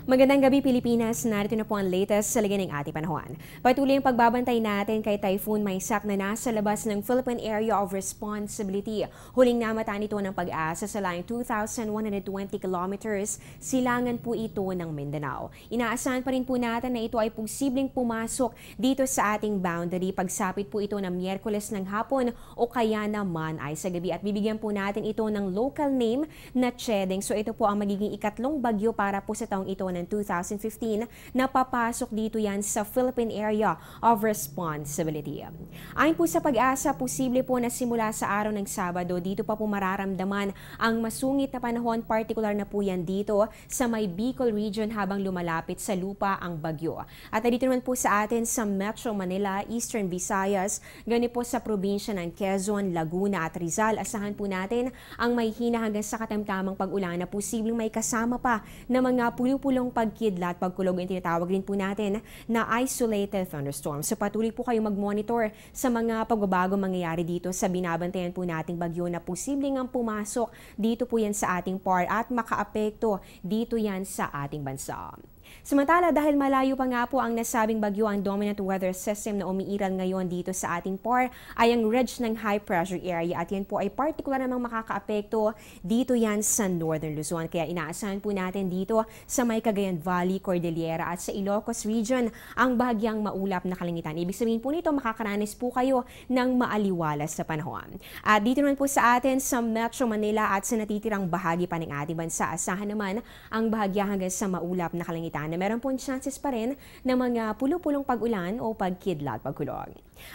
Magandang gabi Pilipinas, narito na po ang latest sa lagay ng ating panahon. Patuloy ang pagbabantay natin kay Typhoon Maisak na nasa labas ng Philippine Area of Responsibility. Huling namataan ito ng pag-asa sa layong 2,120 kilometers, silangan po ito ng Mindanao. Inaasahan pa rin po natin na ito ay posibleng pumasok dito sa ating boundary pagsapit po ito ng Miyerkules ng hapon o kaya naman ay sa gabi. At bibigyan po natin ito ng local name na Chedeng. So ito po ang magiging ikatlong bagyo para po sa taong ito ng 2015 na papasok dito yan sa Philippine Area of Responsibility. Ayon po sa pag-asa, posible po na simula sa araw ng Sabado, dito pa po mararamdaman ang masungit na panahon, particular na po yan dito sa may Bicol region habang lumalapit sa lupa ang bagyo. At dito naman po sa atin sa Metro Manila, Eastern Visayas, gani po sa probinsya ng Quezon, Laguna at Rizal, asahan po natin ang may hina hanggang sa katamtamang pag-ulan na posibleng may kasama pa na mga pulupulong pagkidlat, pagkulog yung tinatawag din po natin na isolated thunderstorm. So patuloy po kayo mag-monitor sa mga pagbabago mangyayari dito sa binabantayan po nating bagyo na posibleng ang pumasok dito po yan sa ating part at makaapekto dito yan sa ating bansa. Samantala, dahil malayo pa nga po ang nasabing bagyo, ang dominant weather system na umiiral ngayon dito sa ating PAR ay ang ridge ng high pressure area at yan po ay particular namang makakaapekto dito yan sa Northern Luzon. Kaya inaasahan po natin dito sa may Cagayan Valley, Cordillera at sa Ilocos region ang bahagyang maulap na kalangitan. Ibig sabihin po nito, makakaranas po kayo ng maaliwalas sa panahon. At dito naman po sa atin sa Metro Manila at sa natitirang bahagi pa ng ating bansa, asahan naman ang bahagya hanggang sa maulap na kalangitan na meron pong chances pa rin ng mga pulupulong pag-ulan o pagkidlat, pagkulog.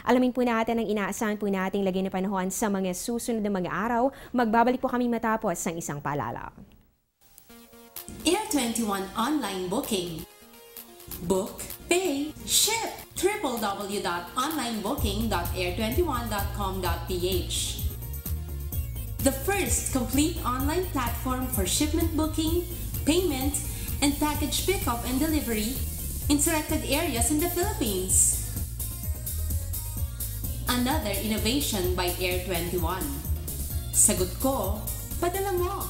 Alamin po natin ang inaasahan po nating lagay na panahon sa mga susunod na mga araw. Magbabalik po kami matapos ng isang paalala. Air 21 online booking. Book, pay, ship. www.onlinebooking.air21.com.ph. The first complete online platform for shipment booking, payment, and package pickup and delivery in selected areas in the Philippines. Another innovation by Air 21. Sagot ko, padala mo.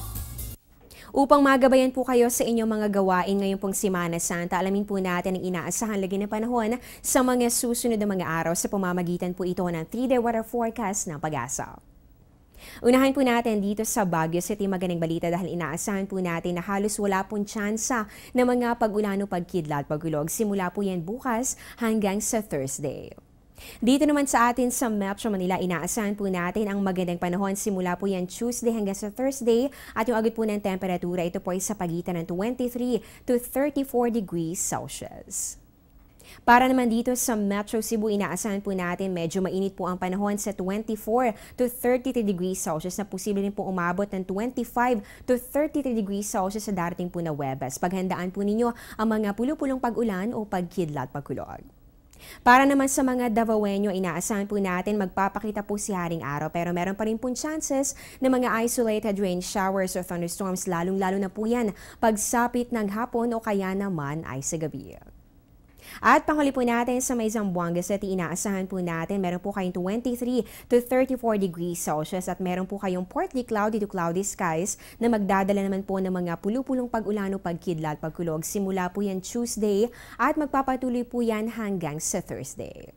Upang magabayan po kayo sa inyong mga gawain ngayong pong Semana Santa, alamin po natin ang inaasahan lagi na panahon sa mga susunod na mga araw sa pamamagitan po ito ng 3-day weather forecast ng Pag-asa. Unahin po natin dito sa Baguio City, magandang balita dahil inaasahan po natin na halos wala pong tsansa na mga pag-ulan o pagkidlat, pagkulog. Simula po yan bukas hanggang sa Thursday. Dito naman sa atin sa Metro Manila, inaasahan po natin ang magandang panahon simula po yan Tuesday hanggang sa Thursday at yung agad po ng temperatura, ito po ay sa pagitan ng 23 to 34 degrees Celsius. Para naman dito sa Metro Cebu, inaasahan po natin medyo mainit po ang panahon sa 24 to 33 degrees Celsius na posible rin po umabot ng 25 to 33 degrees Celsius sa darating po na Huwebes. Paghandaan po ninyo ang mga pulupulong pag-ulan o pagkidlat, pagkulog. Para naman sa mga Davaoenyo, inaasahan po natin magpapakita po si Haring Araw pero meron pa rin pong chances na mga isolated rain showers or thunderstorms lalong-lalo na po yan pagsapit ng hapon o kaya naman ay sa gabi. At panghuli po natin sa may Zamboanga City, inaasahan po natin meron po kayong 23 to 34 degrees Celsius at meron po kayong partly cloudy to cloudy skies na magdadala naman po ng mga pulupulong pag-ulan o pagkidlat, pagkulog. Simula po yan Tuesday at magpapatuloy po yan hanggang sa Thursday.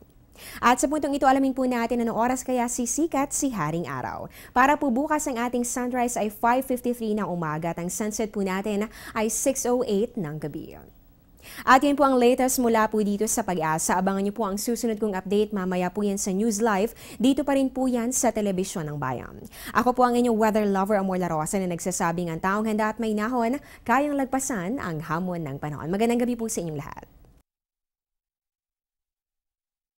At sa puntong ito, alamin po natin anong oras kaya sisikat si Haring Araw. Para po bukas ang ating sunrise ay 5:53 ng umaga at ang sunset po natin ay 6:08 ng gabi. At yan po ang latest mula po dito sa Pag-asa. Abangan niyo po ang susunod kong update mamaya po yan sa News Live. Dito pa rin po yan sa Telebisyon ng Bayan. Ako po ang inyong weather lover, Amor Larosa, na nagsasabing ang taong handa at may nahon, kayang lagpasan ang hamon ng panahon. Magandang gabi po sa inyong lahat.